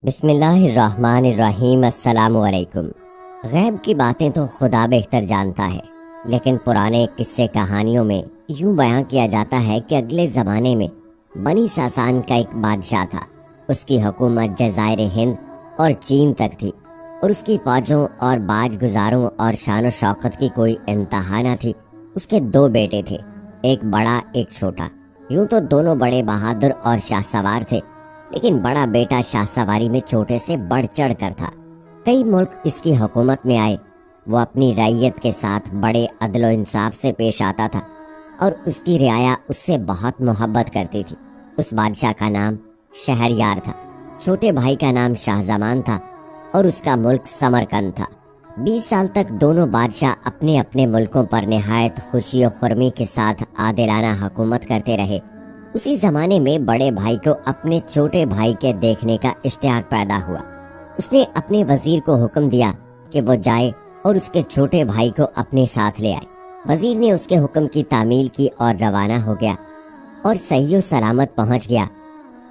بسم اللہ الرحمن الرحیم۔ السلام علیکم۔ غیب کی باتیں تو خدا بہتر جانتا ہے، لیکن پرانے قصے کہانیوں میں یوں بیان کیا جاتا ہے کہ اگلے زمانے میں بنی ساسان کا ایک بادشاہ تھا۔ اس کی حکومت جزائر ہند اور چین تک تھی، اور اس کی فوجوں اور باج گزاروں اور شان و شوکت کی کوئی انتہا نہ تھی۔ اس کے دو بیٹے تھے، ایک بڑا ایک چھوٹا۔ یوں تو دونوں بڑے بہادر اور شاہ سوار تھے، لیکن بڑا بیٹا شاہ سواری میں چھوٹے سے بڑھ چڑھ کر تھا۔ کئی ملک اس کی حکومت میں آئے، وہ اپنی رعیت کے ساتھ بڑے عدل و انصاف سے پیش آتا تھا، اور اس کی رعایا اس سے بہت محبت کرتی تھی۔ اس بادشاہ کا نام شہریار تھا، چھوٹے بھائی کا نام شاہ زمان تھا، اور اس کا ملک سمرقند تھا۔ 20 سال تک دونوں بادشاہ اپنے اپنے ملکوں پر نہایت خوشی و خرمی کے ساتھ عادلانہ حکومت کرتے رہے۔ اسی زمانے میں بڑے بھائی کو اپنے چھوٹے بھائی کے دیکھنے کا اشتیاق پیدا ہوا۔ اس نے اپنے وزیر کو حکم دیا کہ وہ جائے اور اس کے چھوٹے بھائی کو اپنے ساتھ لے آئے۔ وزیر نے اس کے حکم کی تعمیل کی اور روانہ ہو گیا، اور صحیح و سلامت پہنچ گیا،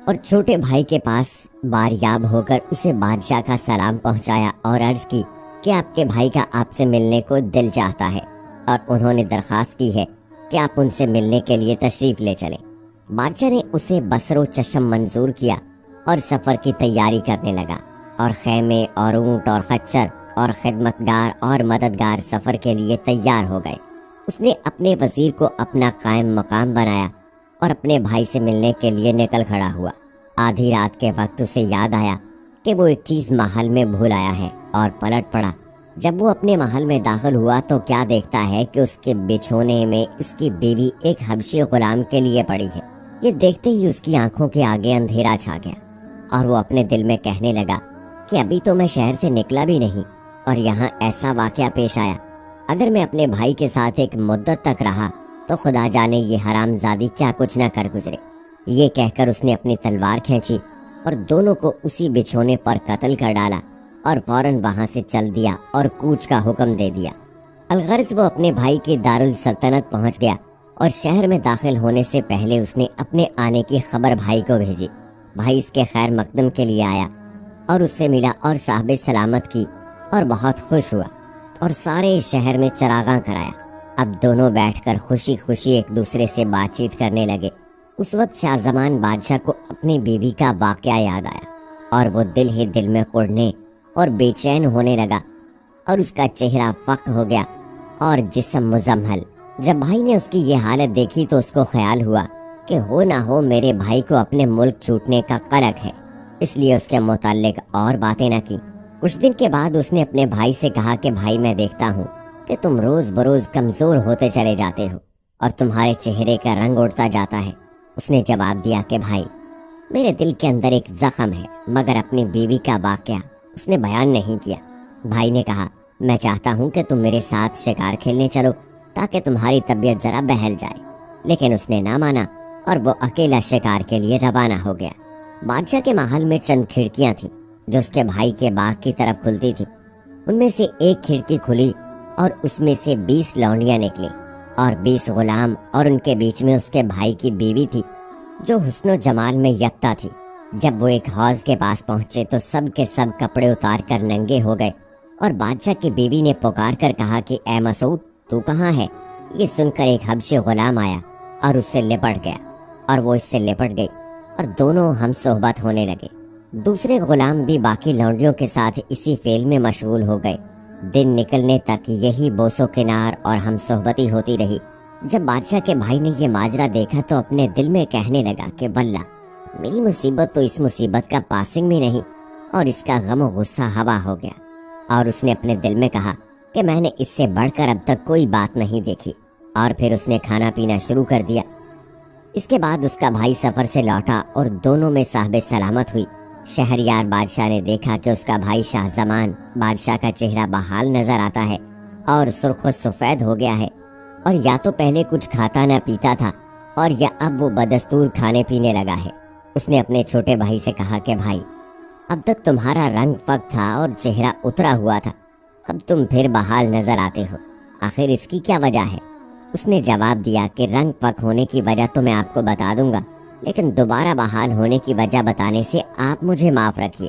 اور چھوٹے بھائی کے پاس باریاب ہو کر اسے بادشاہ کا سلام پہنچایا اور عرض کی کہ آپ کے بھائی کا آپ سے ملنے کو دل چاہتا ہے، اور انہوں نے درخواست کی ہے کہ آپ ان سے ملنے کے لیے تشریف لے چلیں۔ بادشاہ نے اسے بصر و چشم منظور کیا اور سفر کی تیاری کرنے لگا، اور خیمے اور اونٹ اور خچر اور خدمتگار اور مددگار سفر کے لیے تیار ہو گئے۔ اس نے اپنے وزیر کو اپنا قائم مقام بنایا اور اپنے بھائی سے ملنے کے لیے نکل کھڑا ہوا۔ آدھی رات کے وقت اسے یاد آیا کہ وہ ایک چیز محل میں بھول آیا ہے، اور پلٹ پڑا۔ جب وہ اپنے محل میں داخل ہوا تو کیا دیکھتا ہے کہ اس کے بچھونے میں اس کی بیوی ایک حبشی غلام کے لیے پڑی ہے۔ یہ دیکھتے ہی اس کی آنکھوں کے آگے اندھیرا چھا گیا، اور وہ اپنے دل میں کہنے لگا کہ ابھی تو میں شہر سے نکلا بھی نہیں، اور یہاں ایسا واقعہ پیش آیا۔ اگر میں اپنے بھائی کے ساتھ ایک مدت تک رہا تو خدا جانے یہ حرام زادی کیا کچھ نہ کر گزرے۔ یہ کہہ کر اس نے اپنی تلوار کھینچی اور دونوں کو اسی بچھونے پر قتل کر ڈالا، اور فوراً وہاں سے چل دیا اور کوچ کا حکم دے دیا۔ الغرض وہ اپنے بھائی کی دارالسلطنت پہنچ گیا، اور شہر میں داخل ہونے سے پہلے اس نے اپنے آنے کی خبر بھائی کو بھیجی۔ بھائی اس کے خیر مقدم کے لیے آیا اور اس سے ملا اور صاحب سلامت کی، اور بہت خوش ہوا، اور سارے شہر میں چراغاں کرایا۔ اب دونوں بیٹھ کر خوشی خوشی ایک دوسرے سے بات چیت کرنے لگے۔ اس وقت شاہ زمان بادشاہ کو اپنی بیوی کا واقعہ یاد آیا، اور وہ دل ہی دل میں کڑنے اور بے چین ہونے لگا، اور اس کا چہرہ فق ہو گیا اور جسم مزمحل۔ جب بھائی نے اس کی یہ حالت دیکھی تو اس کو خیال ہوا کہ ہو نہ ہو میرے بھائی کو اپنے ملک چھوٹنے کا قلق ہے، اس لیے اس کے متعلق اور باتیں نہ کی۔ کچھ دن کے بعد اس نے اپنے بھائی سے کہا کہ بھائی میں دیکھتا ہوں کہ تم روز بروز کمزور ہوتے چلے جاتے ہو، اور تمہارے چہرے کا رنگ اڑتا جاتا ہے۔ اس نے جواب دیا کہ بھائی، میرے دل کے اندر ایک زخم ہے، مگر اپنی بیوی کا واقعہ اس نے بیان نہیں کیا۔ بھائی نے کہا میں چاہتا ہوں کہ تم میرے ساتھ شکار کھیلنے چلو تاکہ تمہاری طبیعت ذرا بہل جائے، لیکن اس نے نہ مانا، اور وہ اکیلا شکار کے لیے روانہ ہو گیا۔ بادشاہ کے محل میں چند کھڑکیاں تھیں جو اس کے بھائی کے باغ کی طرف کھلتی تھیں۔ ان میں سے ایک کھڑکی کھلی اور اس میں سے 20 لونڈیاں نکلی اور 20 غلام، اور ان کے بیچ میں اس کے بھائی کی بیوی تھی جو حسن و جمال میں یکتا تھی۔ جب وہ ایک حوض کے پاس پہنچے تو سب کے سب کپڑے اتار کر ننگے ہو گئے، اور بادشاہ کی بیوی نے پکار کر کہا کہ اے مسعود، تو کہاں ہے؟ یہ سن کر ایک حبشی غلام آیا اور اس سے لپٹ گیا، اور وہ اس سے لپٹ گئی، اور دونوں ہم صحبت ہونے لگے۔ دوسرے غلام بھی باقی لونڈیوں کے ساتھ اسی فعل میں مشغول ہو گئے۔ دن نکلنے تک یہی بوس و کنار اور ہم صحبتی ہوتی رہی۔ جب بادشاہ کے بھائی نے یہ ماجرا دیکھا تو اپنے دل میں کہنے لگا کہ واللہ میری مصیبت تو اس مصیبت کا پاسنگ بھی نہیں، اور اس کا غم و غصہ ہوا ہو گیا۔ اور اس نے اپنے دل میں کہا کہ میں نے اس سے بڑھ کر اب تک کوئی بات نہیں دیکھی، اور پھر اس نے کھانا پینا شروع کر دیا۔ اس کے بعد اس کا بھائی سفر سے لوٹا اور دونوں میں صاحب سلامت ہوئی۔ شہریار بادشاہ نے دیکھا کہ اس کا بھائی شاہ زمان بادشاہ کا چہرہ بحال نظر آتا ہے اور سرخ و سفید ہو گیا ہے، اور یا تو پہلے کچھ کھاتا نہ پیتا تھا، اور یا اب وہ بدستور کھانے پینے لگا ہے۔ اس نے اپنے چھوٹے بھائی سے کہا کہ بھائی، اب تک تمہارا رنگ فق تھا اور چہرہ اترا ہوا تھا، اب تم پھر بحال نظر آتے ہو، آخر اس کی کیا وجہ ہے؟ اس نے جواب دیا کہ رنگ فق ہونے کی وجہ تو میں آپ کو بتا دوں گا، لیکن دوبارہ بحال ہونے کی وجہ بتانے سے آپ مجھے معاف رکھیے۔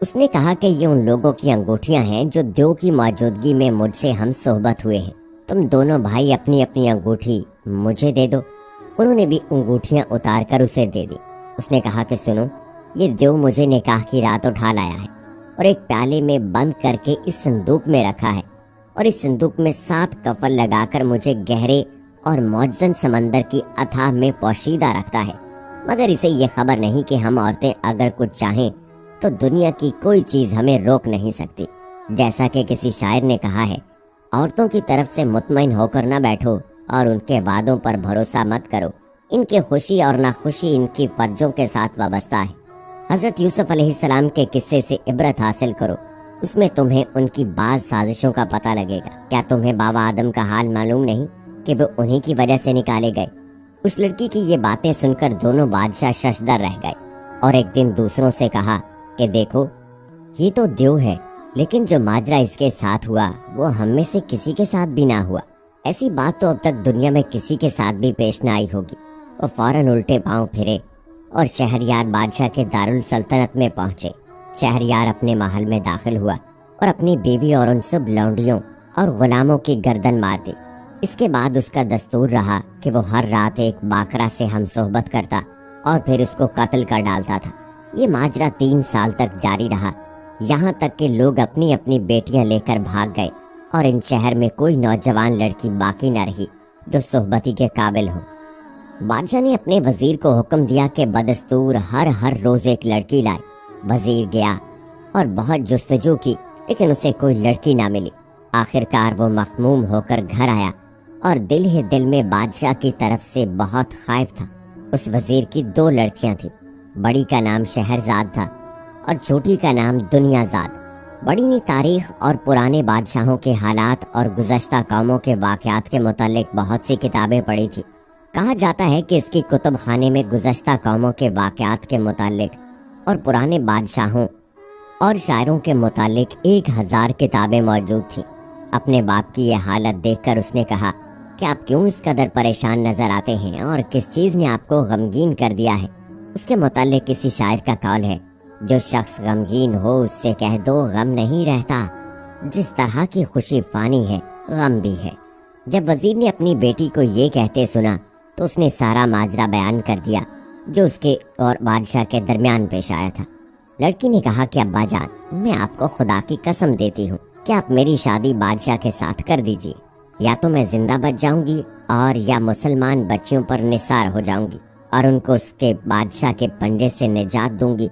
اس نے کہا کہ یہ ان لوگوں کی انگوٹھیاں ہیں جو دیو کی موجودگی میں مجھ سے ہم صحبت ہوئے ہیں، تم دونوں بھائی اپنی اپنی انگوٹھی مجھے دے دو۔ انہوں نے بھی انگوٹھیاں اتار کر اسے دے دی۔ اس نے کہا کہ سنو، یہ دیو مجھے نکاح کی رات اٹھا لایا ہے اور ایک پیالے میں بند کر کے اس صندوق میں رکھا ہے، اور اس صندوق میں 7 کفن لگا کر مجھے گہرے اور موجزن سمندر کی اتھاہ میں پوشیدہ رکھتا ہے، مگر اسے یہ خبر نہیں کہ ہم عورتیں اگر کچھ چاہیں تو دنیا کی کوئی چیز ہمیں روک نہیں سکتی۔ جیسا کہ کسی شاعر نے کہا ہے، عورتوں کی طرف سے مطمئن ہو کر نہ بیٹھو اور ان کے وعدوں پر بھروسہ مت کرو، ان کی خوشی اور ناخوشی ان کی فرجوں کے ساتھ وابستہ ہے۔ حضرت یوسف علیہ السلام کے قصے سے عبرت حاصل کرو، اس میں تمہیں ان کی بعض سازشوں کا پتہ لگے گا۔ کیا تمہیں بابا آدم کا حال معلوم نہیں کہ وہ انہی کی وجہ سے نکالے گئے؟ اس لڑکی کی یہ باتیں سن کر دونوں بادشاہ ششدر رہ گئے اور ایک دن دوسروں سے کہا کہ دیکھو، یہ تو دیو ہے، لیکن جو ماجرا اس کے ساتھ ہوا وہ ہم میں سے کسی کے ساتھ بھی نہ ہوا۔ ایسی بات تو اب تک دنیا میں کسی کے ساتھ بھی پیش نہ آئی ہوگی۔ وہ فوراً الٹے پاؤں پھرے اور شہریار بادشاہ کے دارالسلطنت میں پہنچے۔ شہریار اپنے محل میں داخل ہوا اور اپنی بیوی اور ان سب لونڈیوں اور غلاموں کی گردن مار دی۔ اس کے بعد اس کا دستور رہا کہ وہ ہر رات ایک باکرا سے ہم صحبت کرتا اور پھر اس کو قتل کر ڈالتا تھا۔ یہ ماجرا 3 سال تک جاری رہا، یہاں تک کہ لوگ اپنی اپنی بیٹیاں لے کر بھاگ گئے اور ان شہر میں کوئی نوجوان لڑکی باقی نہ رہی جو صحبتی کے قابل ہو۔ بادشاہ نے اپنے وزیر کو حکم دیا کہ بدستور ہر روز ایک لڑکی لائے۔ وزیر گیا اور بہت جستجو کی، لیکن اسے کوئی لڑکی نہ ملی۔ آخر کار وہ مخموم ہو کر گھر آیا اور دل ہی دل میں بادشاہ کی طرف سے بہت خائف تھا۔ اس وزیر کی 2 لڑکیاں تھیں، بڑی کا نام شہرزاد تھا اور چھوٹی کا نام دنیا زاد۔ بڑی نے تاریخ اور پرانے بادشاہوں کے حالات اور گزشتہ قوموں کے واقعات کے متعلق بہت سی کتابیں پڑھی تھی۔ کہا جاتا ہے کہ اس کی کتب خانے میں گزشتہ قوموں کے واقعات کے متعلق اور پرانے بادشاہوں اور شاعروں کے متعلق 1000 کتابیں موجود تھیں۔ اپنے باپ کی یہ حالت دیکھ کر اس نے کہا کہ آپ کیوں اس قدر پریشان نظر آتے ہیں اور کس چیز نے آپ کو غمگین کر دیا ہے؟ اس کے متعلق کسی شاعر کا قول ہے، جو شخص غمگین ہو اس سے کہہ دو غم نہیں رہتا، جس طرح کی خوشی فانی ہے غم بھی ہے۔ جب وزیر نے اپنی بیٹی کو یہ کہتے سنا تو اس نے سارا ماجرا بیان کر دیا جو اس کے اور بادشاہ کے درمیان پیش آیا تھا۔ لڑکی نے کہا کہ ابا جان، میں آپ کو خدا کی قسم دیتی ہوں کہ آپ میری شادی بادشاہ کے ساتھ کر دیجیے، یا تو میں زندہ بچ جاؤں گی اور یا مسلمان بچیوں پر نثار ہو جاؤں گی اور ان کو اس کے بادشاہ کے پنجے سے نجات دوں گی۔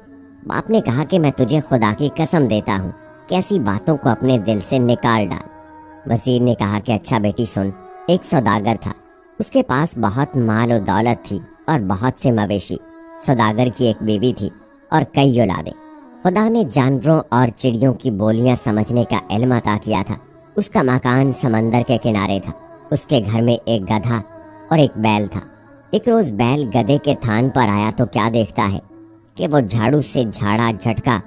باپ نے کہا کہ میں تجھے خدا کی قسم دیتا ہوں کہ ایسی باتوں کو اپنے دل سے نکال ڈال۔ وزیر نے کہا کہ اچھا بیٹی سن، ایک سوداگر تھا، اس کے پاس بہت مال و دولت تھی اور بہت سے مویشی۔ سوداگر کی ایک بیوی تھی اور کئی اولادیں۔ خدا نے جانوروں اور چڑیوں کی بولیاں سمجھنے کا علم عطا کیا تھا۔ اس کا مکان سمندر کے کنارے تھا۔ اس کے گھر میں ایک گدھا اور ایک بیل تھا۔ ایک روز بیل گدھے کے تھان پر آیا تو کیا دیکھتا ہے کہ وہ جھاڑو سے جھاڑا جھٹکا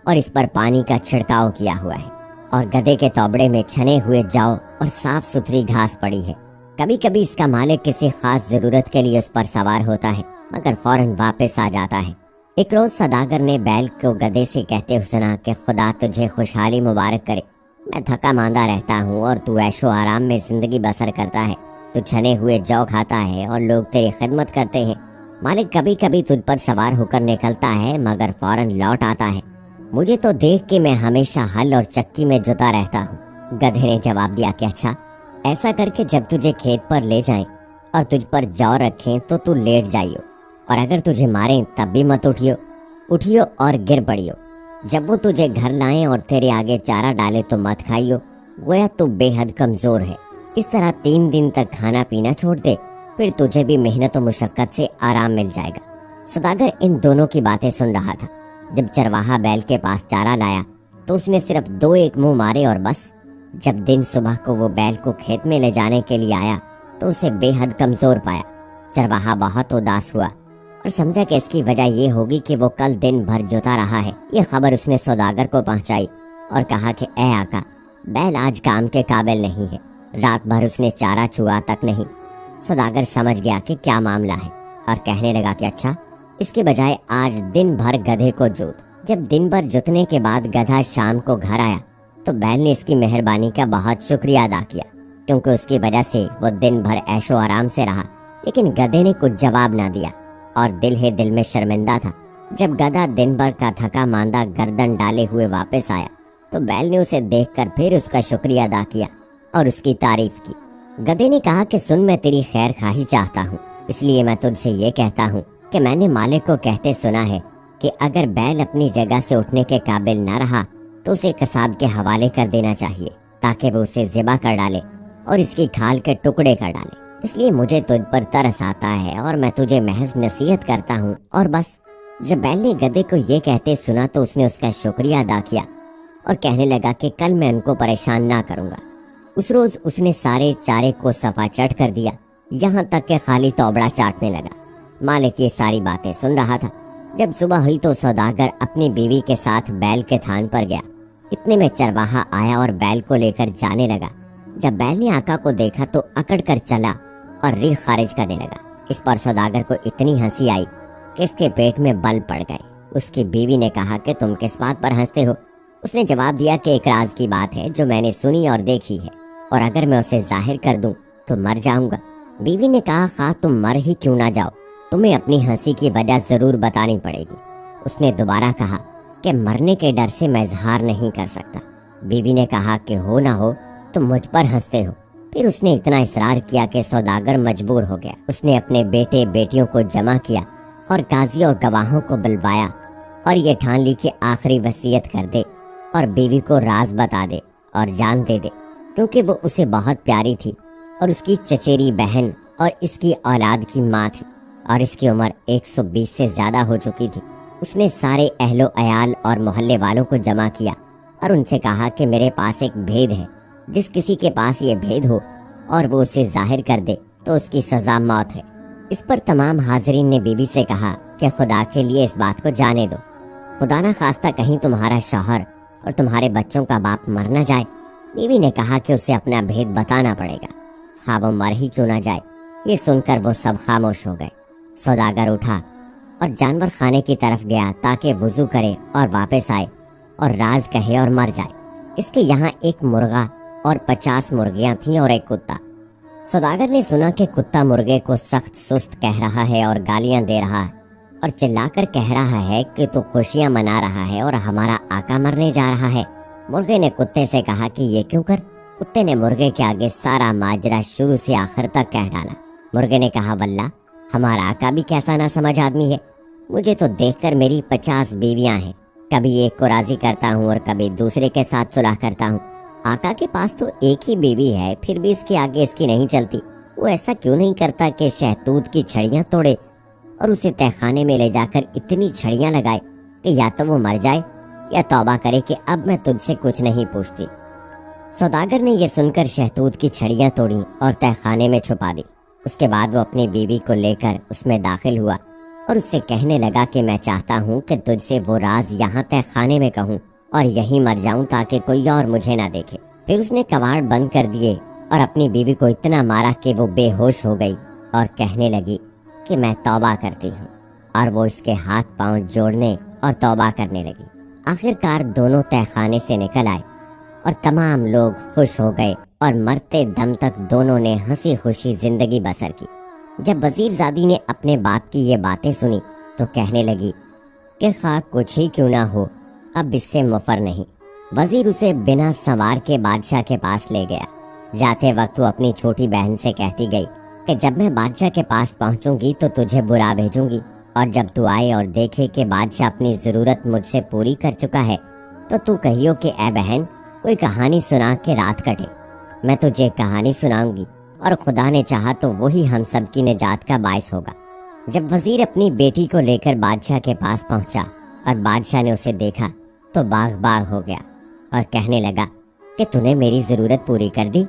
اور اس پر پانی کا چھڑکاؤ کیا ہوا ہے، اور گدھے کے توبڑے میں چھنے ہوئے جاؤ اور صاف ستھری گھاس پڑی ہے۔ کبھی کبھی اس کا مالک کسی خاص ضرورت کے لیے اس پر سوار ہوتا ہے، مگر فوراً واپس آ جاتا ہے۔ ایک روز سوداگر نے بیل کو گدھے سے کہتے ہوئے سنا کہ خدا تجھے خوشحالی مبارک کرے، میں تھکا ماندہ رہتا ہوں اور تو عیش و آرام میں زندگی بسر کرتا ہے، تو چھنے ہوئے جو کھاتا ہے اور لوگ تیری خدمت کرتے ہیں۔ مالک کبھی کبھی تجھ پر سوار ہو کر نکلتا ہے مگر فوراً لوٹ آتا ہے، مجھے تو دیکھ کے میں ہمیشہ ہل اور چکی میں جتا رہتا ہوں۔ گدھے نے جواب دیا کہ اچھا، ایسا کر کے جب تجھے کھیت پر لے جائیں اور تجھ پر جو رکھیں تو لیٹ جائیو، اور اگر تجھے ماریں تب بھی مت اٹھیو اور گر پڑیو۔ جب وہ تجھے گھر لائیں اور تیرے آگے چارہ ڈالے تو مت کھائیو، گویا تو بے حد کمزور ہے۔ اس طرح 3 دن تک کھانا پینا چھوڑ دے، پھر تجھے بھی محنت و مشقت سے آرام مل جائے گا۔ سوداگر ان دونوں کی باتیں سن رہا تھا۔ جب چرواہا بیل کے پاس چارہ لایا تو اس نے صرف 2 ایک منہ مارے اور بس۔ جب دن صبح کو وہ بیل کو کھیت میں لے جانے کے لیے آیا تو اسے بے حد کمزور پایا۔ چرواہا بہت اداس ہوا اور سمجھا کہ اس کی وجہ یہ ہوگی کہ وہ کل دن بھر جوتا رہا ہے۔ یہ خبر اس نے سوداگر کو پہنچائی اور کہا کہ اے آقا، بیل آج کام کے قابل نہیں ہے، رات بھر اس نے چارہ چھوا تک نہیں۔ سوداگر سمجھ گیا کہ کیا معاملہ ہے اور کہنے لگا کہ اچھا، اس کے بجائے آج دن بھر گدھے کو جوت، جب دن بھر جتنے کے بعد گدھا شام کو گھر آیا تو بیل نے اس کی مہربانی کا بہت شکریہ ادا کیا، کیونکہ اس کی وجہ سے وہ دن بھر عیش و آرام سے رہا، لیکن گدھے نے کچھ جواب نہ دیا اور دل ہی دل میں شرمندہ تھا۔ جب گدھا دن بھر کا تھکا ماندہ گردن ڈالے ہوئے واپس آیا تو بیل نے اسے دیکھ کر پھر اس کا شکریہ ادا کیا اور اس کی تعریف کی۔ گدھے نے کہا کہ سن، میں تیری خیر خواہی چاہتا ہوں، اس لیے میں تجھ سے یہ کہتا ہوں کہ میں نے مالک کو کہتے سنا ہے کہ اگر بیل اپنی جگہ سے اٹھنے کے قابل نہ رہا تو اسے قصاب کے حوالے کر دینا چاہیے تاکہ وہ اسے ذبح کر ڈالے اور اس کی کھال کے ٹکڑے کر ڈالے۔ اس لیے مجھے تجھ پر ترس آتا ہے اور میں تجھے محض نصیحت کرتا ہوں اور بس۔ جب بیل نے گدھے کو یہ کہتے سنا تو اس نے اس کا شکریہ ادا کیا اور کہنے لگا کہ کل میں ان کو پریشان نہ کروں گا۔ اس روز اس نے سارے چارے کو صفا چٹ کر دیا، یہاں تک کہ خالی توبڑا چاٹنے لگا۔ مالک یہ ساری باتیں سن رہا تھا۔ جب صبح ہوئی تو سوداگر اپنی بیوی کے ساتھ بیل کے تھان پر گیا۔ اتنے میں چرواہا آیا اور بیل کو لے کر جانے لگا۔ جب بیل نے آقا کو دیکھا تو اکڑ کر چلا اور ریح خارج کرنے لگا۔ اس پر سوداگر کو اتنی ہنسی آئی کہ اس کے پیٹ میں بل پڑ گئے۔ اس کی بیوی نے کہا کہ تم کس بات پر ہنستے ہو؟ اس نے جواب دیا کہ ایک راز کی بات ہے جو میں نے سنی اور دیکھی ہے، اور اگر میں اسے ظاہر کر دوں تو مر جاؤں گا۔ بیوی نے کہا خواہ تم مر ہی کیوں نہ جاؤ، تمہیں اپنی ہنسی کی وجہ ضرور بتانی پڑے گی۔ اس نے دوبارہ کہا کہ مرنے کے ڈر سے میں اظہار نہیں کر سکتا۔ بیوی نے کہا کہ ہو نہ ہو تم مجھ پر ہنستے ہو۔ پھر اس نے اتنا اصرار کیا کہ سوداگر مجبور ہو گیا۔ اس نے اپنے بیٹے بیٹیوں کو جمع کیا اور قاضی اور گواہوں کو بلوایا اور یہ ٹھان لی کہ آخری وصیت کر دے اور بیوی کو راز بتا دے اور جان دے دے، کیونکہ وہ اسے بہت پیاری تھی اور اس کی چچیری بہن اور اس کی اولاد کی ماں تھی، اور اس کی عمر 120 سے زیادہ ہو چکی تھی۔ اس نے سارے اہل و عیال اور محلے والوں کو جمع کیا اور ان سے کہا کہ میرے پاس ایک بھید ہے، جس کسی کے پاس یہ بھید ہو اور وہ اسے ظاہر کر دے تو اس کی سزا موت ہے۔ اس پر تمام حاضرین نے بیوی سے کہا کہ خدا کے لیے اس بات کو جانے دو، خدا نہ خواستہ کہیں تمہارا شوہر اور تمہارے بچوں کا باپ مر نہ جائے۔ بیوی نے کہا کہ اسے اپنا بھید بتانا پڑے گا، خواہ وہ مر ہی کیوں نہ جائے۔ یہ سن کر وہ سب خاموش ہو گئے۔ سوداگر اٹھا اور جانور خانے کی طرف گیا تاکہ وضو کرے اور واپس آئے اور راز کہے اور مر جائے۔ اس کے یہاں ایک مرغا اور 50 مرغیاں تھیں اور ایک کتا۔ سوداگر نے سنا کہ کتا مرغے کو سخت سست کہہ رہا ہے اور گالیاں دے رہا ہے اور چلا کر کہہ رہا ہے کہ تو خوشیاں منا رہا ہے اور ہمارا آقا مرنے جا رہا ہے۔ مرغے نے کتے سے کہا کہ یہ کیوں کر؟ کتے نے مرغے کے آگے سارا ماجرا شروع سے آخر تک کہہ ڈالا۔ مرغے نے کہا واللہ ہمارا آقا بھی کیسا نہ سمجھ آدمی ہے، مجھے تو دیکھ کر میری 50 بیویاں ہیں، کبھی ایک کو راضی کرتا ہوں اور کبھی دوسرے کے ساتھ صلح کرتا ہوں۔ آقا کے پاس تو ایک ہی بیوی ہے، پھر بھی اس کے آگے اس کی نہیں چلتی۔ وہ ایسا کیوں نہیں کرتا کہ شہتوت کی چھڑیاں توڑے اور اسے تہ خانے میں لے جا کر اتنی چھڑیاں لگائے کہ یا تو وہ مر جائے یا توبہ کرے کہ اب میں تجھ سے کچھ نہیں پوچھتی۔ سوداگر نے یہ سن کر شہتوت کی چھڑیاں توڑی اور تہ خانے میں چھپا دی۔ اس کے بعد وہ اپنی بیوی کو لے کر اس میں داخل ہوا اور اس سے کہنے لگا کہ میں چاہتا ہوں کہ تجھ سے وہ راز یہاں تہ خانے میں کہوں اور یہیں مر جاؤں تاکہ کوئی اور مجھے نہ دیکھے۔ پھر اس نے کواڑ بند کر دیے اور اپنی بیوی کو اتنا مارا کہ وہ بے ہوش ہو گئی اور کہنے لگی کہ میں توبہ کرتی ہوں، اور وہ اس کے ہاتھ پاؤں جوڑنے اور توبہ کرنے لگی۔ آخر کار دونوں تہ خانے سے نکل آئے اور تمام لوگ خوش ہو گئے اور مرتے دم تک دونوں نے ہنسی خوشی زندگی بسر کی۔ جب وزیر زادی نے اپنے باپ کی یہ باتیں سنی تو کہنے لگی کہ خواہ کچھ ہی کیوں نہ ہو اب اس سے مفر نہیں۔ وزیر اسے بنا سوار کے بادشاہ کے پاس لے گیا۔ جاتے وقت وہ اپنی چھوٹی بہن سے کہتی گئی کہ جب میں بادشاہ کے پاس پہنچوں گی تو تجھے بلا بھیجوں گی، اور جب تو آئے اور دیکھے کہ بادشاہ اپنی ضرورت مجھ سے پوری کر چکا ہے تو کہیو کہ اے بہن کوئی کہانی سنا کے رات کٹے۔ میں تجھے کہانی سناؤں گی اور خدا نے چاہا تو وہی ہم سب کی نجات کا باعث ہوگا۔ جب وزیر اپنی بیٹی کو لے کر بادشاہ کے پاس پہنچا اور بادشاہ نے اسے دیکھا تو باغ ہو گیا اور کہنے لگا کہ تو نے میری ضرورت پوری کر دی؟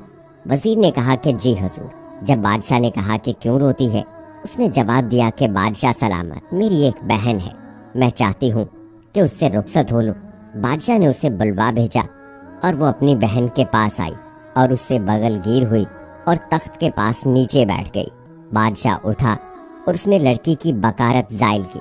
وزیر نے کہا کہ جی حضور۔ جب بادشاہ نے کہا کہ کیوں روتی ہے، اس نے جواب دیا کہ بادشاہ سلامت، میری ایک بہن ہے، میں چاہتی ہوں کہ اس سے رخصت ہو لوں۔ بادشاہ نے اسے بلوا بھیجا اور وہ اپنی بہن کے پاس آئی اور اس سے بغل گیر ہوئی اور تخت کے پاس نیچے بیٹھ گئی۔ بادشاہ اٹھا اور اس نے لڑکی کی بکارت زائل کی